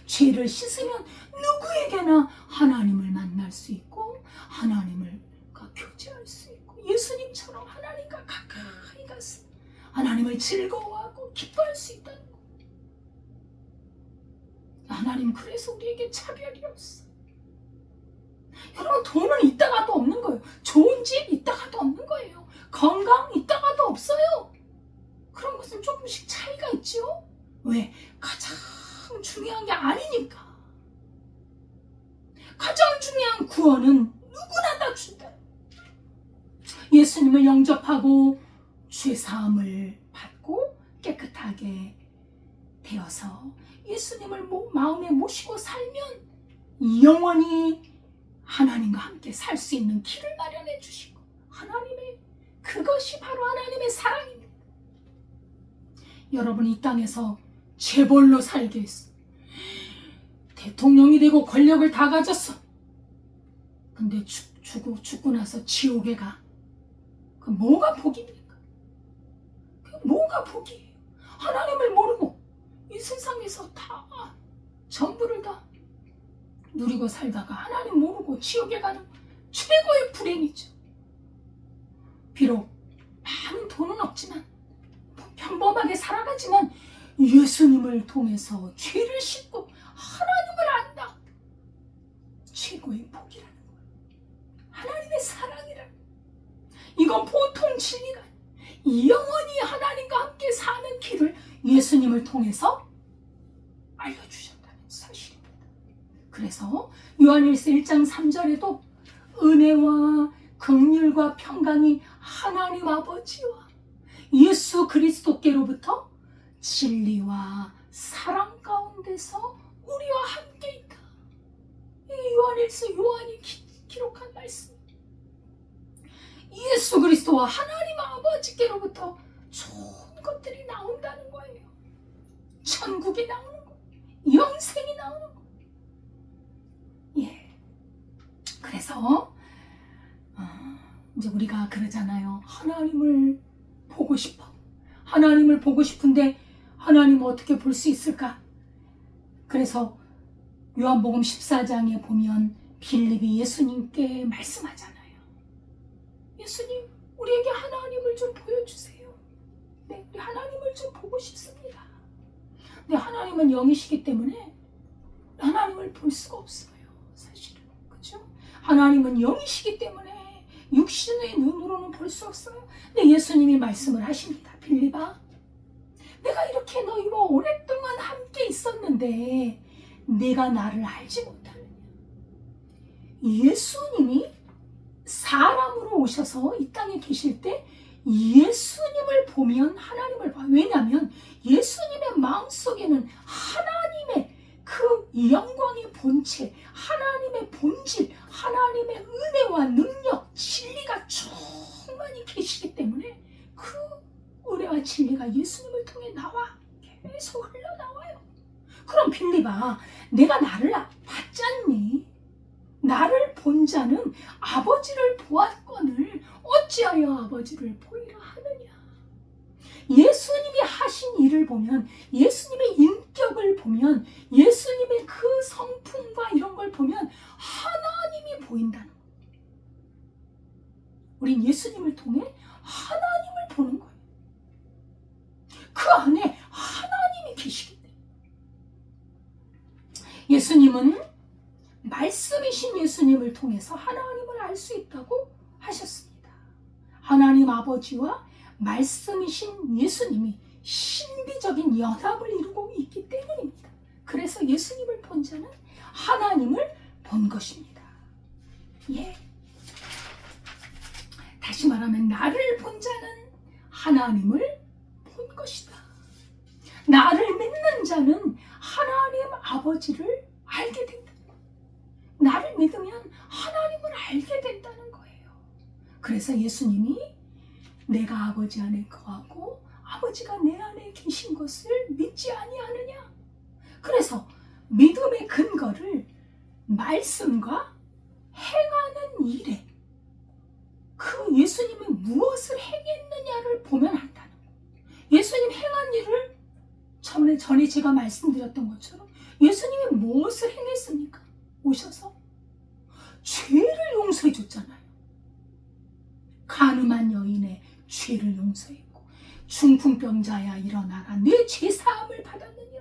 죄를 씻으면 누구에게나 하나님을 만날 수 있고 하나님과 교제할 수 있고 예수님처럼 하나님과 가까이 가서 하나님을 즐거워하고 기뻐할 수 있다는 거. 하나님 그래서 우리에게 차별이 없어. 여러분, 돈은 있다가도 없는 거예요. 좋은 집 있다가도 없는 거예요. 건강 있다가도 없어요. 그런 것은 조금씩 차이가 있죠. 왜? 가장 중요한 게 아니니까. 가장 중요한 구원은 누구나 다 준다. 예수님을 영접하고 죄사함을 받고 깨끗하게 되어서 예수님을 마음에 모시고 살면 영원히 하나님과 함께 살 수 있는 길을 마련해 주시고, 그것이 바로 하나님의 사랑입니다. 여러분, 이 땅에서 재벌로 살게 했어. 대통령이 되고 권력을 다 가졌어. 근데 죽고 나서 지옥에 가. 그 뭐가 복입니까? 그 뭐가 복이에요? 하나님을 모르고 이 세상에서 다 전부를 다 누리고 살다가 하나님 모르고 지옥에 가는 최고의 불행이죠. 비록 많은 돈은 없지만 평범하게 살아가지만 예수님을 통해서 죄를 씻고 하나님을 안다. 최고의 복이라는 거예요. 하나님의 사랑이라는 거예요. 이건 보통 진리가 아니에요. 영원히 하나님과 함께 사는 길을 예수님을 통해서 알려주셨다는 사실입니다. 그래서 요한일서 1장 3절에도 은혜와 긍휼과 평강이 하나님 아버지와 예수 그리스도께로부터 진리와 사랑 가운데서 우리와 함께 있다. 이 요한일서 요한이 기록한 말씀. 예수 그리스도와 하나님 아버지께로부터 좋은 것들이 나온다는 거예요. 천국이 나오는 거, 영생이 나오는 거. 예. 그래서 이제 우리가 그러잖아요. 하나님을 보고 싶어. 하나님을 보고 싶은데 하나님을 어떻게 볼 수 있을까? 그래서 요한복음 14장에 보면 빌립이 예수님께 말씀하잖아요. 예수님, 우리에게 하나님을 좀 보여주세요. 네, 우리 하나님을 좀 보고 싶습니다. 근데 하나님은 영이시기 때문에 하나님을 볼 수가 없어요. 사실은. 그렇죠? 하나님은 영이시기 때문에 육신의 눈으로는 볼 수 없어요. 근데 예수님이 말씀을 하십니다. 빌립아, 내가 이렇게 너희와 오랫동안 함께 있었는데 네가 나를 알지 못하느냐. 예수님이 사람으로 오셔서 이 땅에 계실 때 예수님을 보면 하나님을 봐요. 왜냐하면 예수님의 마음속에는 하나님의 그 영광의 본체, 하나님의 본질, 하나님의 은혜와 능력, 진리가 충만히 계시기 때문에 그 은혜와 진리가 예수님을 통해 나와. 계속 흘러나와요. 그럼 빌립아, 내가 나를 봤지 않니? 나를 본 자는 아버지를 보았거늘 어찌하여 아버지를 보이라 하느냐. 예수님이 하신 일을 보면, 예수님의 인격을 보면, 예수님의 그 성품과 이런 걸 보면 하나님이 보인다는 거예요. 우린 예수님을 통해 하나님을 보는 거예요. 그 안에 하나님이 계시기 때문에. 예수님은 말씀이신 예수님을 통해서 하나님을 알 수 있다고 하셨습니다. 하나님 아버지와 말씀이신 예수님이 신비적인 연합을 이루고 있기 때문입니다. 그래서 예수님을 본 자는 하나님을 본 것입니다. 예. 다시 말하면 나를 본 자는 하나님을 본 것이다. 나를 믿는 자는 하나님 아버지를 알게 된다. 나를 믿으면 하나님을 알게 된다는 거예요. 그래서 예수님이 내가 아버지 안에 거하고 아버지가 내 안에 계신 것을 믿지 아니하느냐. 그래서 믿음의 근거를 말씀과 행하는 일에 그 예수님이 무엇을 행했느냐를 보면 한다는 거예요. 예수님 행한 일을 전에 제가 말씀드렸던 것처럼 예수님이 무엇을 행했습니까? 오셔서 죄를 용서해 줬잖아요. 가늠한 여인의 죄를 용서했고, 중풍병자야 일어나라 내 죄사함을 받았느냐.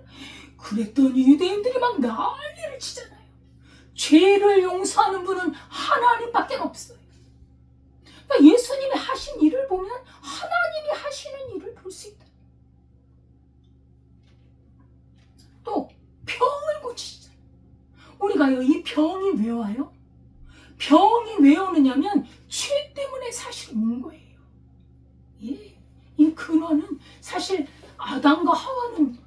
그랬더니 유대인들이 막 난리를 치잖아요. 죄를 용서하는 분은 하나님밖에 없어요. 그러니까 예수님이 하신 일을 보면 하나님이 하시는 일을 볼 수 있다. 또 병을 고치시잖아요. 우리가요, 이 병이 왜 와요? 병이 왜 오느냐면 죄 때문에 사실 온 거예요. 예. 이 근원은 사실 아담과 하와는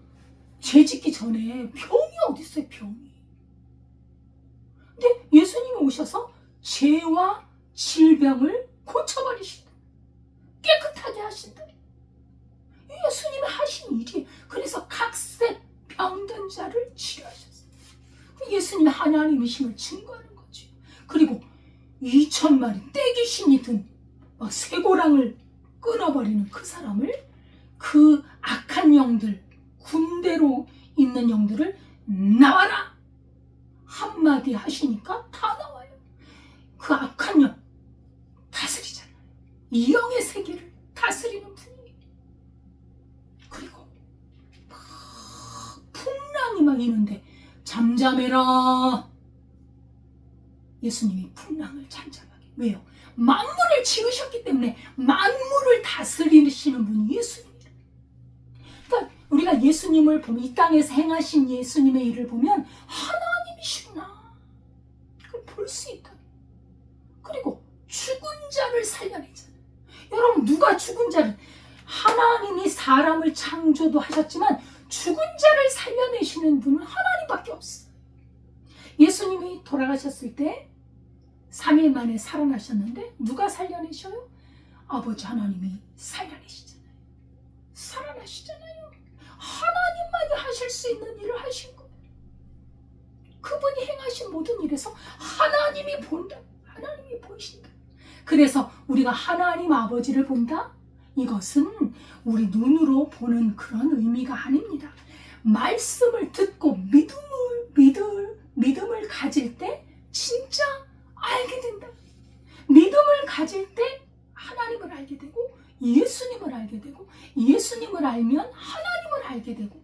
죄 짓기 전에 병이 어디 있어요, 병이. 근데 예수님이 오셔서 죄와 질병을 고쳐버리신다. 깨끗하게 하신다. 예수님이 하신 일이. 그래서 각색 병든 자를 치료하셨어요. 예수님이 하나님이심을 증거하는 거죠. 그리고 2,000마리 떼귀신이 든 쇠고랑을 끊어버리는 그 사람을, 그 악한 영들, 군대로 있는 영들을 나와라 한마디 하시니까 다 나와요. 그 악한 영 다스리잖아요. 이 영의 세계를 다스리는 분이에요. 그리고 막 풍랑이 막 이는데 잠잠해라. 예수님이 풍랑을 잠잠하게. 왜요? 만물을 지으셨기 때문에 만물을 다스리시는 분이 예수님이에요. 그러니까 우리가 예수님을 보면, 이 땅에서 행하신 예수님의 일을 보면 하나님이시구나, 그걸 볼 수 있다. 그리고 죽은 자를 살려내잖아요. 여러분, 누가 죽은 자를, 하나님이 사람을 창조도 하셨지만 죽은 자를 살려내시는 분은 하나님밖에 없어요. 예수님이 돌아가셨을 때 3일 만에 살아나셨는데 누가 살려내셔요? 아버지 하나님이 살려내시잖아요. 살아나시잖아요. 하나님만이 하실 수 있는 일을 하신 거예요. 그분이 행하신 모든 일에서 하나님이 본다. 하나님이 보이신다. 그래서 우리가 하나님 아버지를 본다? 이것은 우리 눈으로 보는 그런 의미가 아닙니다. 말씀을 듣고 믿음을 가질 때 진짜 알게 된다. 믿음을 가질 때 하나님을 알게 되고, 예수님을 알게 되고, 예수님을 알면 하나님을 알게 되고.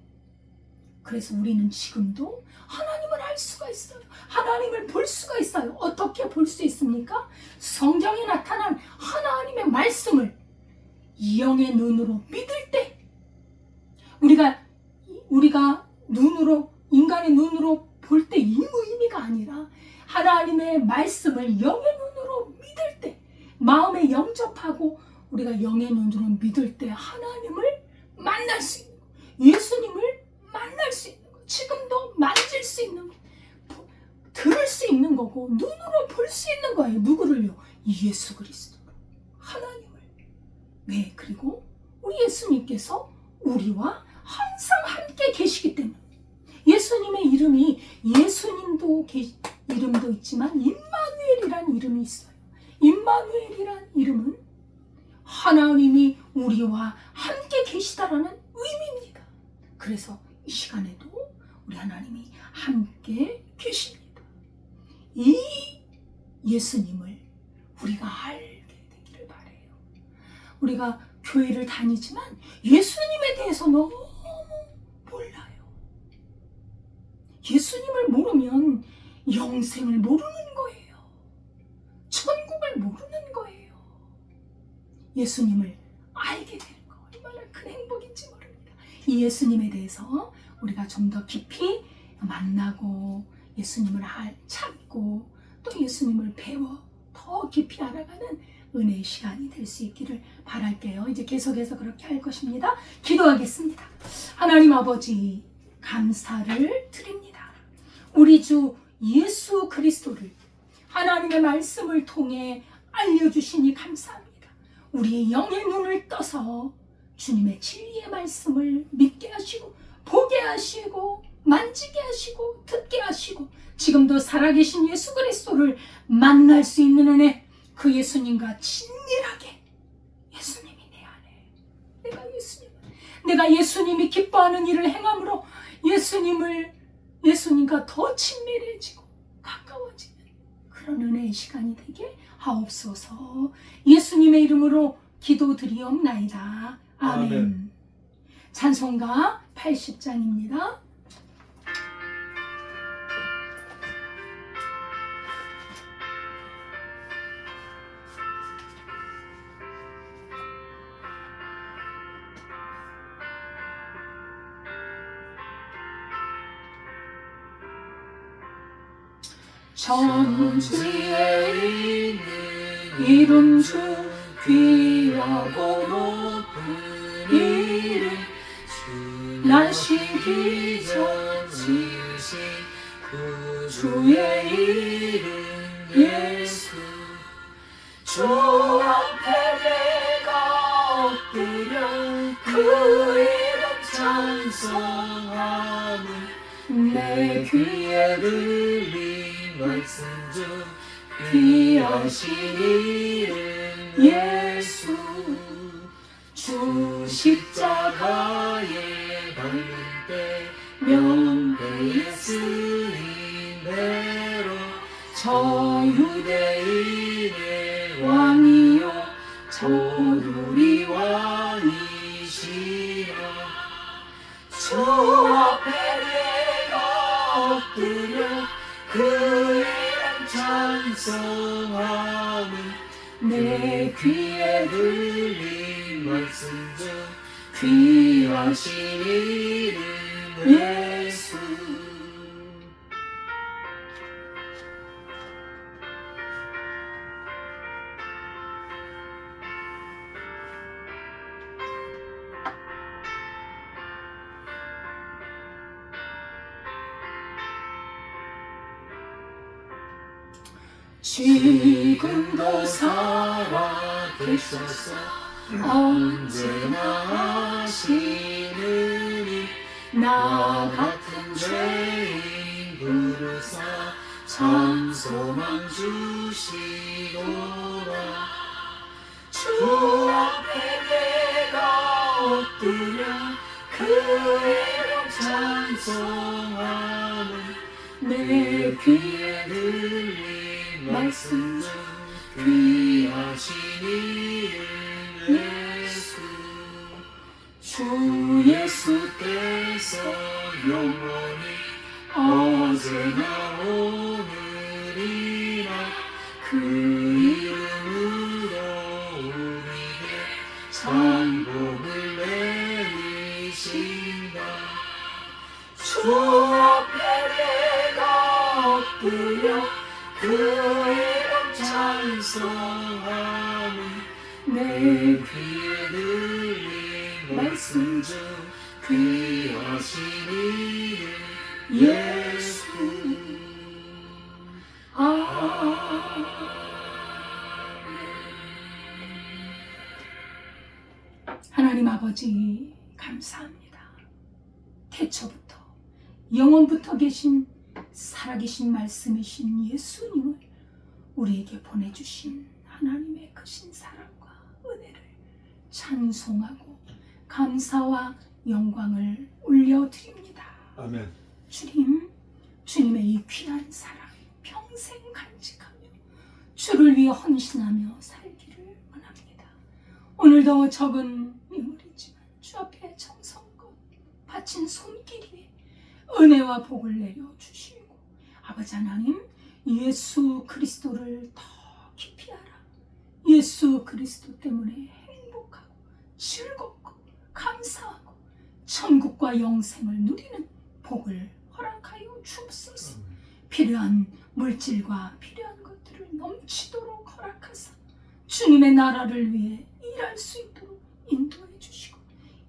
그래서 우리는 지금도 하나님을 알 수가 있어요. 하나님을 볼 수가 있어요. 어떻게 볼 수 있습니까? 성경에 나타난 하나님의 말씀을 영의 눈으로 믿을 때, 우리가 눈으로, 인간의 눈으로 볼 때 이 의미가 아니라 하나님의 말씀을 영의 눈으로 믿을 때, 마음에 영접하고 우리가 영의 눈으로 믿을 때 하나님을 만날 수 있는 거예요. 예수님을 만날 수 있는 거예요. 지금도 만질 수 있는 거예요. 들을 수 있는 거고 눈으로 볼 수 있는 거예요. 누구를요? 예수 그리스도로, 하나님을. 네, 그리고 우리 예수님께서 우리와 항상 함께 계시기 때문에 예수님의 이름이 예수님도 이름도 있지만 임마누엘이란 이름이 있어요. 임마누엘이란 이름은 하나님이 우리와 함께 계시다라는 의미입니다. 그래서 이 시간에도 우리 하나님이 함께 계십니다. 이 예수님을 우리가 알게 되기를 바라요. 우리가 교회를 다니지만 예수님에 대해서 너무 몰라요. 예수님을 모르면 영생을 모르는 거예요. 천국을 모르는 거예요. 예수님을 알게 되는 거 얼마나 큰 행복인지 모릅니다. 이 예수님에 대해서 우리가 좀 더 깊이 만나고 예수님을 찾고 또 예수님을 배워 더 깊이 알아가는 은혜의 시간이 될 수 있기를 바랄게요. 이제 계속해서 그렇게 할 것입니다. 기도하겠습니다. 하나님 아버지 감사를 드립니다. 우리 주 예수 그리스도를 하나님의 말씀을 통해 알려주시니 감사합니다. 우리의 영의 눈을 떠서 주님의 진리의 말씀을 믿게 하시고 보게 하시고 만지게 하시고 듣게 하시고 지금도 살아계신 예수 그리스도를 만날 수 있는 은혜, 그 예수님과 친밀하게, 예수님이 내 안에, 내가 예수님이 기뻐하는 일을 행함으로 예수님과 더 친밀해지고 가까워지는 그런 은혜의 시간이 되게 하옵소서. 예수님의 이름으로 기도드리옵나이다. 아멘. 아멘. 찬송가 80장입니다. 천주의 이름 주 귀하고 높은 이름 나시기 전 지으신 구주의 이름 예수 주 앞에 내가 엎드려 그 이름 찬송하는 내 귀에 들린 말씀 중 귀하신 이름 예수 주 십자가에 달린 때 명패에 쓰인 대로 저 유대인의 왕이요 참 우리 왕이시라 주 앞에 내가 엎드려 그 이름 찬송하는 내 귀에 들린 말씀 중 귀하신 이름 예수 지금도 살아계셔서 언제나 하시느니 나 같은 죄인 부르사 참 소망 주시도다 주 앞에 내가 엎드려 그 이름 찬송하는 내 귀에 들린 말씀 중 귀하신 이름 예수 주 예수께서 영원히 어제나 오늘이나 그 이름으로 우리에게 천복을 내리신다 주 앞에 내가 엎드려 그 이름 찬송하는 내 귀에 들린 말씀 중 귀하신 이름 예수 아멘. 하나님 아버지 감사합니다. 태초부터 영원부터 계신 살아계신 말씀이신 예수님을 우리에게 보내주신 하나님의 크신 사랑과 은혜를 찬송하고 감사와 영광을 올려드립니다. 아멘. 주님의 이 귀한 사랑 평생 간직하며 주를 위해 헌신하며 살기를 원합니다. 오늘도 적은 인물이지만 주 앞에 정성껏 바친 손길 위에 은혜와 복을 내려주시고 아버지 하나님 예수 그리스도를 더 깊이 알아 예수 그리스도 때문에 행복하고 즐겁고 감사하고 천국과 영생을 누리는 복을 허락하여 주옵소서. 필요한 물질과 필요한 것들을 넘치도록 허락하사 주님의 나라를 위해 일할 수 있도록 인도해 주시고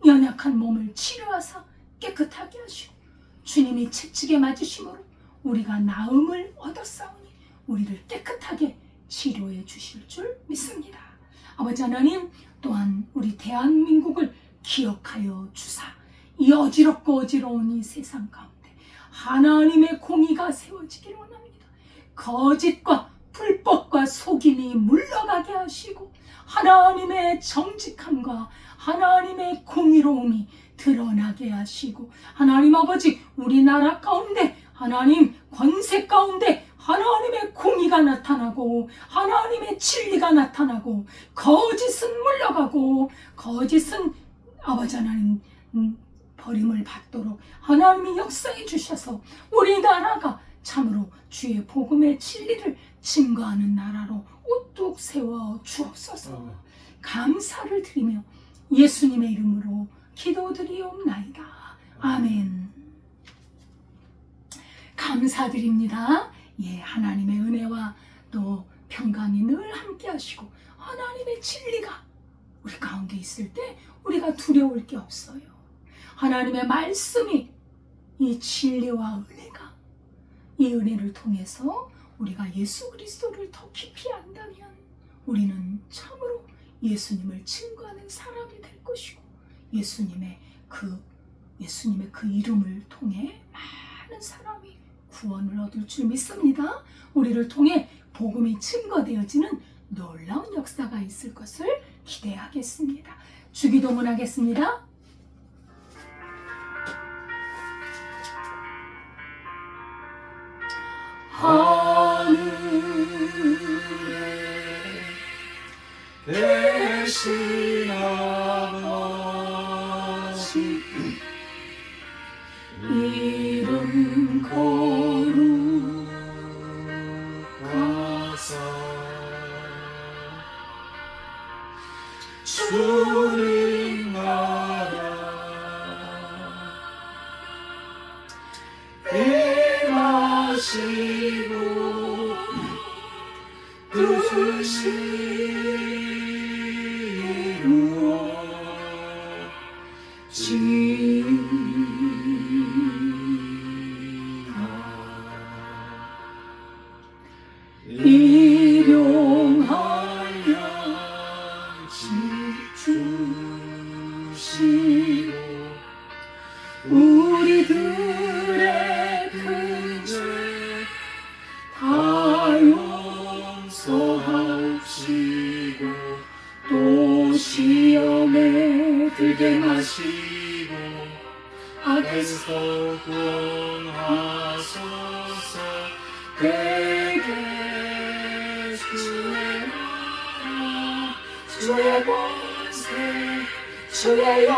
연약한 몸을 치료하사 깨끗하게 하시고 주님이 채찍에 맞으심으로 우리가 나음을 얻었사오니 우리를 깨끗하게 치료해 주실 줄 믿습니다. 아버지 하나님 또한 우리 대한민국을 기억하여 주사 이 어지럽고 어지러운 이 세상 가운데 하나님의 공의가 세워지기를 원합니다. 거짓과 불법과 속임이 물러가게 하시고 하나님의 정직함과 하나님의 공의로움이 드러나게 하시고 하나님 아버지 우리나라 가운데 하나님 권세 가운데 하나님의 공의가 나타나고 하나님의 진리가 나타나고 거짓은 물러가고 거짓은 아버지 하나님 버림을 받도록 하나님이 역사해 주셔서 우리나라가 참으로 주의 복음의 진리를 증거하는 나라로 우뚝 세워 주옵소서. 감사를 드리며 예수님의 이름으로 기도드리옵나이다. 아멘. 감사드립니다. 예, 하나님의 은혜와 또 평강이 늘 함께 하시고 하나님의 진리가 우리 가운데 있을 때 우리가 두려울 게 없어요. 하나님의 말씀이 이 진리와 은혜가 이 은혜를 통해서 우리가 예수 그리스도를 더 깊이 안다면 우리는 참으로 예수님을 증거하는 사람이 될 것이고 예수님의 그 이름을 통해 많은 사람이 구원을 얻을 줄 믿습니다. 우리를 통해 복음이 증거되어지는 놀라운 역사가 있을 것을 기대하겠습니다. 주기도문 하겠습니다. 하늘에 계신 아버지 이름 거룩하사 주님 나라 임하시고 뜻이 일용할 주시고 우리들의 큰 죄 다 용서하옵시고 또 시험에 들게 마시고 악에서 구원하소서. 되게 주의 나라 주의 권세 주의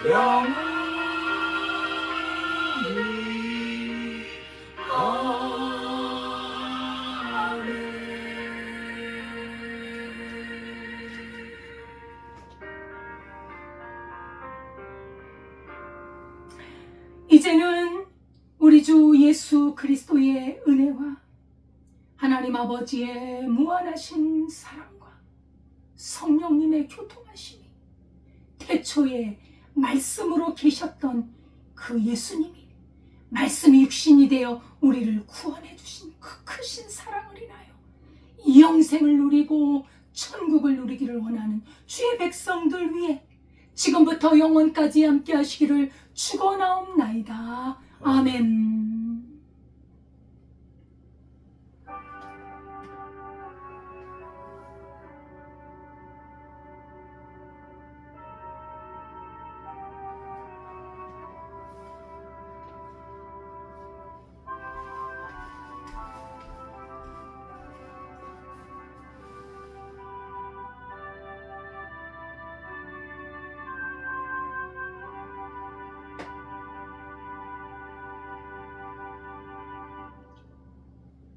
영원히 이제는 우리 주 예수 그리스도의 은혜와 하나님 아버지의 무한하신 사랑과 성령님의 교통하심이 태초에 말씀으로 계셨던 그 예수님이 말씀이 육신이 되어 우리를 구원해 주신 그 크신 사랑을 인하여 이 영생을 누리고 천국을 누리기를 원하는 주의 백성들 위해 지금부터 영원까지 함께 하시기를 축원하옵나이다. 아멘.